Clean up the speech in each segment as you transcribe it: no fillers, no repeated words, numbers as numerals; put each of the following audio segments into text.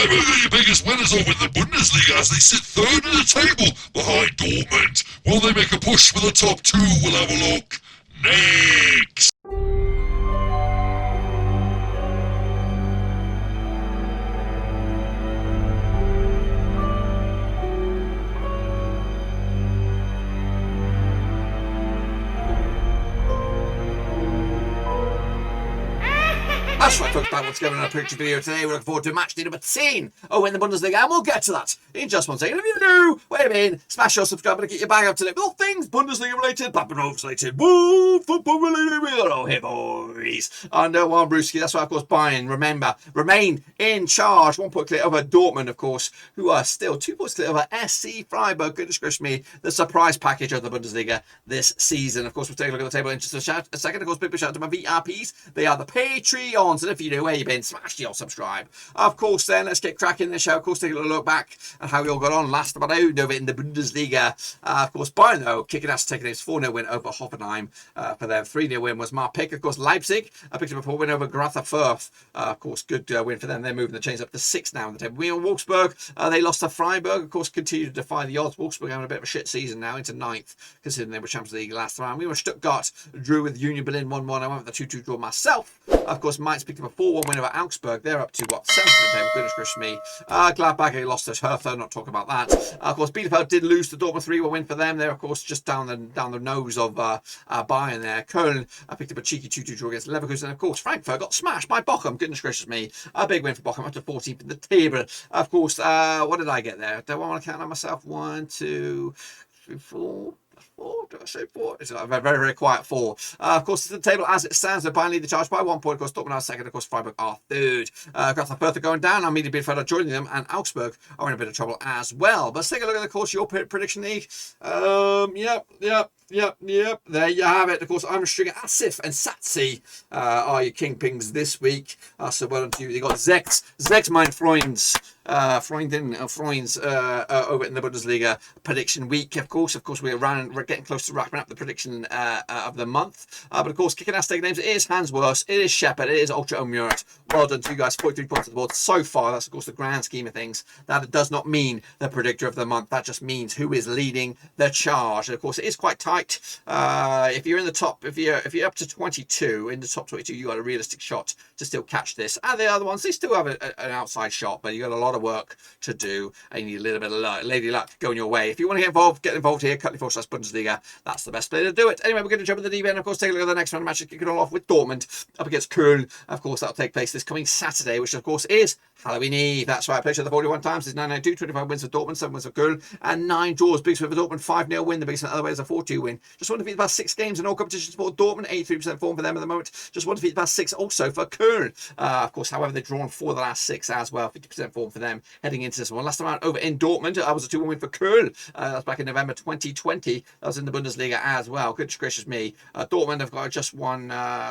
Freiburg are your biggest winners over in the Bundesliga as they sit third in the table behind Dortmund. Will they make a push for the top two? We'll have a look next. That's right, folks, back once again on a picture video today. We're looking forward to match day number 10 in the Bundesliga, and we'll get to that in just one second. If you're new, wait a minute, smash your subscribe button to get your bag up to date with all things Bundesliga related, Babbenovs related, woo, football related, we're all here, boys. Under one Brewski, that's why, of course, Bayern, remain in charge. 1 point clear over Dortmund, of course, who are still 2 points clear over SC Freiburg. Goodness gracious me, the surprise package of the Bundesliga this season. Of course, we'll take a look at the table in just a second. Of course, big shout out to my VRPs. They are the Patreons. And if you know where you've been, smash your subscribe. Of course, then let's get cracking the show. Of course, take a little look back at how we all got on last about over in the Bundesliga. Of course, Bayern, though, kicking ass, taking his 4-0 win over Hoffenheim. For their 3-0 win was my pick. Of course, Leipzig picked up a 4 win over Greuther Fürth. Of course, good win for them. They're moving the chains up to 6 now on the table. We on Wolfsburg, they lost to Freiburg. Of course, continue to defy the odds. Wolfsburg having a bit of a shit season now, into 9th, considering they were Champions League last round. We were Stuttgart, drew with Union Berlin 1-1. I went with the 2-2 draw myself. Of course, Mainz picked up a 4-1 win over Augsburg. They're up to, 7th in the table. Goodness gracious me. Gladbach lost to Hertha. Not talking about that. Of course, Bielefeld did lose to Dortmund. 3-1 win for them. They're, of course, just down the nose of Bayern there. Köln picked up a cheeky 2-2 draw against Leverkusen. And, of course, Frankfurt got smashed by Bochum. Goodness gracious me. A big win for Bochum, up to 14th in the table. Of course, what did I get there? Do I want to count on myself? 1, 2, 3, 4. 4? Did I say 4? It's a very, very quiet 4. Of course, the table as it stands, Bayern lead the charge by 1 point. Of course, Dortmund are second. Of course, Freiburg are third. Greuther Fürth are going down. Arminia Bielefeld are joining them, and Augsburg are in a bit of trouble as well. But let's take a look at, of course, your prediction league. Yep. There you have it. Of course, I'm Stringer, Asif, and Satsi are your kingpins this week. So well done to you. You got Zex, mein Freunds. Freunds over in the Bundesliga prediction week. Of course, we're getting close to wrapping up the prediction of the month. But of course, kicking ass taking names, it is Hans Wurst, it is Shepard, it is Ultra Omurat. Well done to you guys. 43 points on the board so far. That's of course the grand scheme of things. That does not mean the predictor of the month. That just means who is leading the charge. And of course, it is quite tight. If you're in the top, if you're up to 22 in the top 22, you got a realistic shot to still catch this. And the other ones, they still have an outside shot, but you got a lot of work to do, and you need a little bit of luck, lady luck going your way. If you want to get involved here, Cutley4/Bundesliga, that's the best way to do it. Anyway, we're going to jump in the deep end. Of course, take a look at the next round of matches, kicking it all off with Dortmund up against Köln. Of course, that'll take place this coming Saturday, which of course is Halloween Eve. That's right. I played the 41 times. It's 992, 25 wins for Dortmund, 7 wins for Köln, and 9 draws. Biggest win for Dortmund, 5-0 win. The biggest other way is a 4-2 win. Just want to beat the past 6 games in all competitions for Dortmund, 83% form for them at the moment. Just want to beat the past 6 also for Köln. Of course, however, they've drawn 4 of the last 6 as well, 50% form for them heading into this one. Last time out over in Dortmund, I was a 2-1 win for Köln. That was back in November 2020. That was in the Bundesliga as well. Goodness gracious me. Dortmund have got just won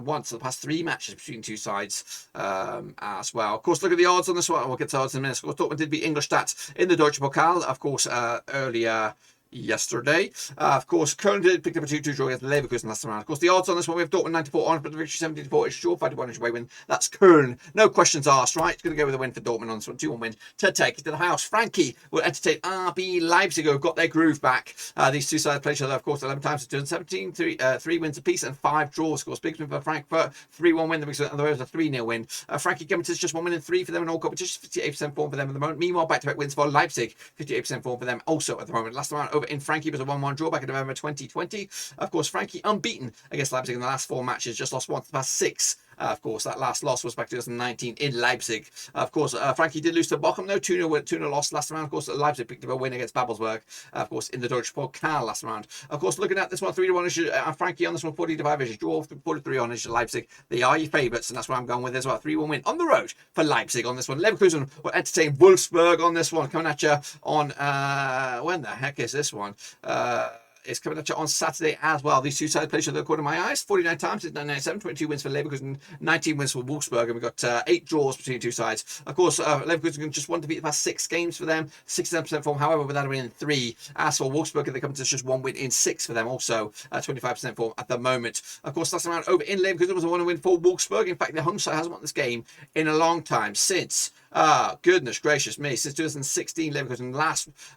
once the past 3 matches between 2 sides as well. Of course, look at the odds on this one. We'll get to odds in a minute. Of course, Dortmund did beat Ingolstadt in the Deutsche Pokal, of course, earlier yesterday. Of course, Köln did pick up a 2-2 draw against Leverkusen last round. Of course, the odds on this one, we have Dortmund 94 on, but the victory 74 is sure 51 away win. That's Köln. No questions asked, right? It's going to go with a win for Dortmund on this one. 2-1 win to take it to the house. Frankie will entertain RB Leipzig, who have got their groove back. These two sides play each other, of course, 11 times to 217, 3 wins apiece and 5 draws. Of course, big win for Frankfurt, 3-1 win. The other was a 3-0 win. Frankie Gimmert's just 1 win and 3 for them in all competitions, 58% form for them at the moment. Meanwhile, back-to-back wins for Leipzig, 58% form for them also at the moment. Last round over in Frankie was a 1-1 draw back in November 2020. Of course, Frankie unbeaten against Leipzig in the last 4 matches, just lost once the past 6. Of course, that last loss was back 2019 in Leipzig. Of course, Frankie did lose to Bochum, though. 2-0 loss last round. Of course, Leipzig picked up a win against Babelsberg, of course, in the Deutsche Pokal last round. Of course, looking at this one, 3-1 is Frankie on this one, 40-5 is draw, 43 on is Leipzig. They are your favourites, and that's where I'm going with as well. 3-1 win on the road for Leipzig on this one. Leverkusen will entertain Wolfsburg on this one. Coming at you on, when the heck is this one? It's coming at you on Saturday as well. These two sides play each other according to my eyes. 49 times, it's 997, 22 wins for Leverkusen, 19 wins for Wolfsburg, and we've got 8 draws between the two sides. Of course, Leverkusen just won to beat the past 6 games for them, 67% form, however, without a win in 3. As for Wolfsburg, they come to just 1 win in 6 for them, also 25% form at the moment. Of course, last round over in Leverkusen was a 1 win for Wolfsburg. In fact, the home side hasn't won this game in a long time, since Goodness gracious me. Since 2016, Leverkusen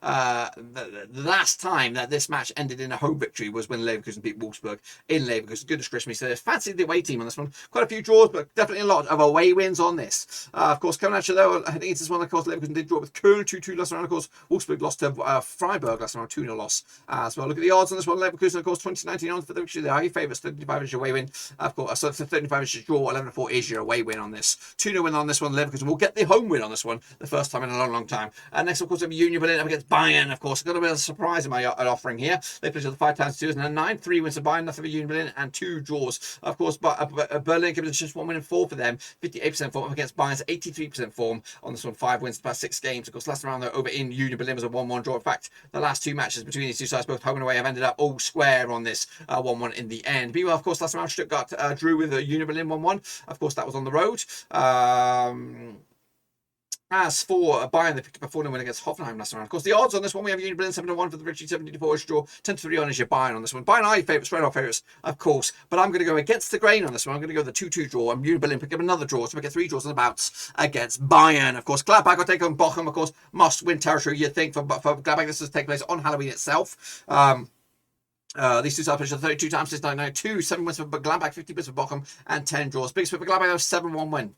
the last time that this match ended in a home victory was when Leverkusen beat Wolfsburg in Leverkusen. Goodness gracious me. So there's fancy the away team on this one. Quite a few draws, but definitely a lot of away wins on this. Of course, coming at you though, I think it's this one, of course, Leverkusen did draw with Köln 2-2 last round. Of course, Wolfsburg lost to Freiburg last round, 2-0 loss as well. Look at the odds on this one. Leverkusen, of course, 2019 on for the victory. They are your favourites. 35 is your away win. Of course, so 35 is your draw. 11-4 is your away win on this. 2-0 win on this one. Leverkusen will get the home win on this one. The first time in a long time. And next, of course, we have Union Berlin up against Bayern. Of course, got a bit of a surprise in my offering here. They played the 5 times 2009. 3 wins for Bayern, nothing for Union Berlin, and 2 draws. Of course, but Berlin gives just 1 win and 4 for them. 58% form against Bayern's 83% form on this one. 5 wins the past 6 games. Of course, last round though, over in Union Berlin was a 1-1 draw. In fact, the last 2 matches between these two sides, both home and away, have ended up all square on this 1-1 in the end. Meanwhile, of course, last round Stuttgart drew with Union Berlin 1-1. Of course, that was on the road. As for Bayern, they picked up a 4-0 win against Hoffenheim last round. Of course, the odds on this one, we have Union Berlin 7-1 for the victory, 7-4 is draw, 10-3 on is your Bayern on this one. Bayern are your favourites, straight off favourites, of course, but I'm going to go against the grain on this one. I'm going to go with the 2-2 draw, and Union Berlin pick up another draw to make it 3 draws on the bouts against Bayern. Of course, Gladbach will take on Bochum, of course, must-win territory, you'd think, for Gladbach. This will take place on Halloween itself. These two sides played 32 times since 1992, 7 wins for Gladbach, 50 wins for Bochum, and 10 draws. Biggest win for Gladbach, 7-1 win.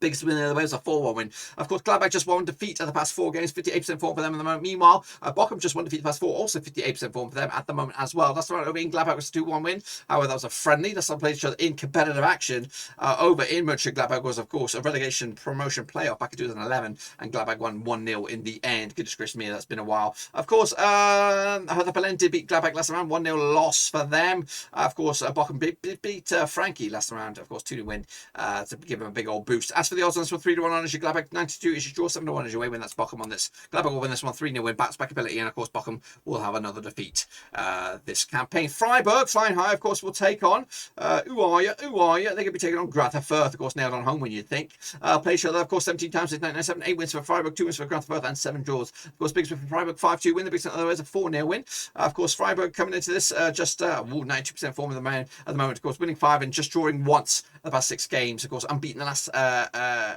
Biggest win in the way was a 4-1 win. Of course, Gladbach just won defeat at the past 4 games, 58% form for them at the moment. Meanwhile, Bochum just won defeat the past 4, also 58% form for them at the moment as well. That's right, over in Gladbach was a 2-1 win. However, that was a friendly. That's not played each other in competitive action. Over in Mönchengladbach was, of course, a relegation promotion playoff back in 2011, and Gladbach won 1-0 in the end. Goodness gracious me, that's been a while. Of course, Hertha Berlin did beat Gladbach last round, 1-0 loss for them. Of course, Bochum beat Frankie last round, of course, 2-0 win to give them a big old boost. As for the odds on this one, 3-1 on is your Gladbach, 92 is your draw, 7-1 is your away win. That's Bochum on this. Gladbach will win this one, 3-0 win, bounce back ability, and of course Bochum will have another defeat this campaign. Freiburg, flying high, of course, will take on who are you? They're going to be taking on Greuther Fürth, of course, nailed on home win, you'd think. Play each other, of course, 17 times since 1997, 8 wins for Freiburg, 2 wins for Greuther Fürth, and 7 draws. Of course, biggest win for Freiburg, 5-2 win. The biggest otherwise a 4-0 win. Of course, Freiburg coming into this just 92% form of the man at the moment, of course, winning 5 and just drawing once the past 6 games. Of course, unbeaten the last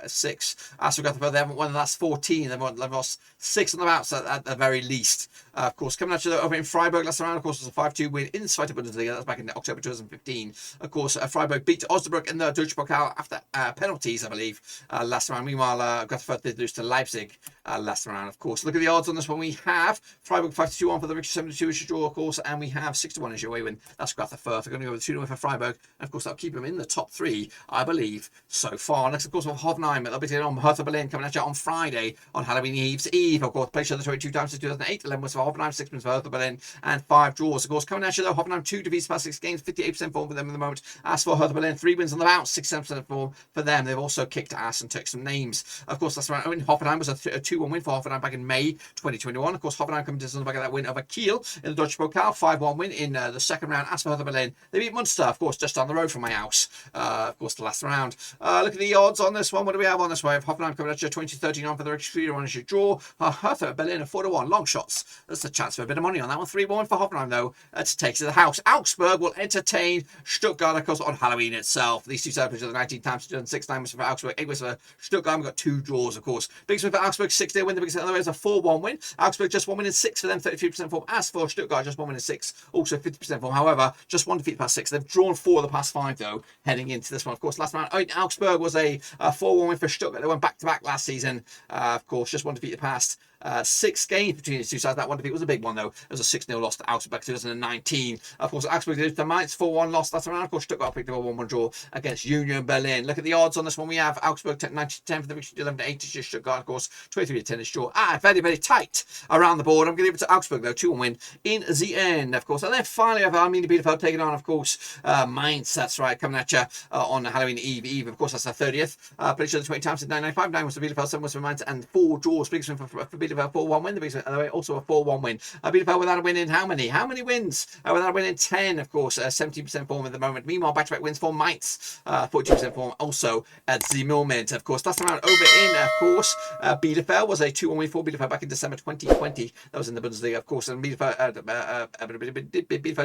6. As for Greuther, they haven't won the last 14. They've lost 6 on the bouts at the very least. Of course, coming at you over in Freiburg last round, of course, was a 5-2 win in the Zweite Bundesliga. That was back in October 2015. Of course, Freiburg beat Augsburg in the Deutsche Pokal after penalties, I believe, last round. Meanwhile, Greuther did lose to Leipzig last round, of course. Look at the odds on this one. We have Freiburg 5-2 on for the victory, 7-2 is your draw, of course, and we have 6-1 is your away win. That's Greuther Fürth. We're going to go with 2-0 for Freiburg, and of course, that'll keep them in the top 3, I believe, so far. Next, of course, we have Hoffenheim. They'll be taking on Hertha Berlin coming at you on Friday on Halloween Eve. Of course, played each other 22 times since 2008. 11 was for Hoffenheim, 6 wins for Hertha Berlin, and 5 draws. Of course, coming at you though, Hoffenheim 2 defeats past 6 games, 58% form for them at the moment. As for Hertha Berlin, 3 wins on the bounce, 67% form for them. They've also kicked ass and took some names. Of course, that's right. Hoffenheim was a 2-1 win for Hoffenheim back in May 2021. Of course, Hoffenheim coming to the back of that win over Kiel in the Deutsche Pokal, 5-1 win in the second round. As for Hertha Berlin, they beat Munster, of course, just down the road from my house. Of course, the last round. Look at the odds on this one. What do we have on this one? Hoffenheim coming at you 20-13 on for the victory, 3-1 is your draw. Hertha Berlin a 4-1 long shots. That's a chance for a bit of money on that one. 3-1 for Hoffenheim though to take to the house. Augsburg will entertain Stuttgart, of course, on Halloween itself. These two sides played 19 times, 2006 times for Augsburg, 8 wins for Stuttgart. We've got 2 draws, of course. Biggest win for Augsburg, 6-0 win. The biggest other way is a 4-1 win. Augsburg just 1 win in 6 for them, 33% form. As for Stuttgart, just 1 win in 6, also 50% form. However, just 1 defeat past 6. They've drawn 4 of the past 5 though, heading into this one. Of course, last round Augsburg was a 4-1 win for Stuttgart. They went back to back last season. Of course, just 1 defeat the past 6 games between the two sides. That 1 defeat was a big one though. It was a 6-0 loss to Augsburg back in 2019. Of course, Augsburg did to Mainz, 4-1 loss last round. Of course, Stuttgart picked up a 1-1 draw against Union Berlin. Look at the odds on this one. We have Augsburg 90-10 for the victory, 11-8 to Stuttgart, of course, 23-10 is draw. Very, very tight around the board. I'm going to give it to Augsburg though, 2-1 win in the end, of course. And then finally, I have Arminia Bielefeld taking on, of course, Mainz. That's right, coming at you on Halloween Eve. Of course, that's the 30th. Played each other 20 times since 1995. 9 was for Bielefeld, 7 was for Mainz, and 4 draws. Biggest win for Bielefeld Bielefeld 4-1 win. The biggest win, also a 4-1 win. Bielefeld without a win in how many? How many wins? Without a win in 10, of course. 17% form at the moment. Meanwhile, back-to-back wins for Mainz. 42% form also at the moment. Of course, last round over in, of course, Bielefeld was a 2-1 win for Bielefeld back in December 2020. That was in the Bundesliga, of course. And Bielefeld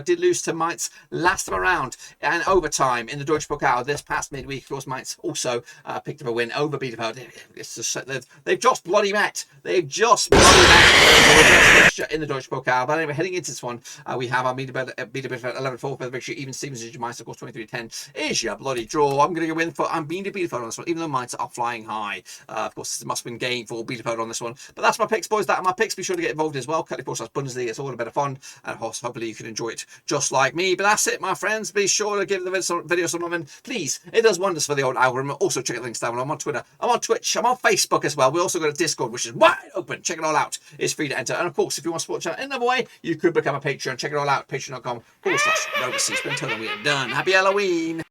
did lose to Mainz last time around and overtime in the Deutsche Pokal this past midweek. Of course, Mainz also picked up a win over Bielefeld. They've just bloody met. They've just bloody met in the Deutsche Pokal. But anyway, heading into this one, we have our Bielefeld 11-4 for the victory. Even Stevens and Mainz, of course, 23-10 is your bloody draw. I'm going to go in for Bielefeld on this one, even though Mainz are flying high. Of course, it's a must-win game for Bielefeld on this one. But that's my picks, boys. That are my picks. Be sure to get involved as well. Cut Force Bundesliga. It's all a bit of fun. And of course, hopefully you can enjoy it just like me. But that's it, my friends. Be sure to give the video some love. And please, it does wonders for the old algorithm. Also, check out the links down below. I'm on Twitter. I'm on Twitch. I'm on Facebook as well. We also got a Discord, which is wide open. Check it all out. It's free to enter. And of course, if you want to support the channel in another way, you could become a Patreon. Check it all out. Patreon.com/overseas. Until then, we are done. Happy Halloween.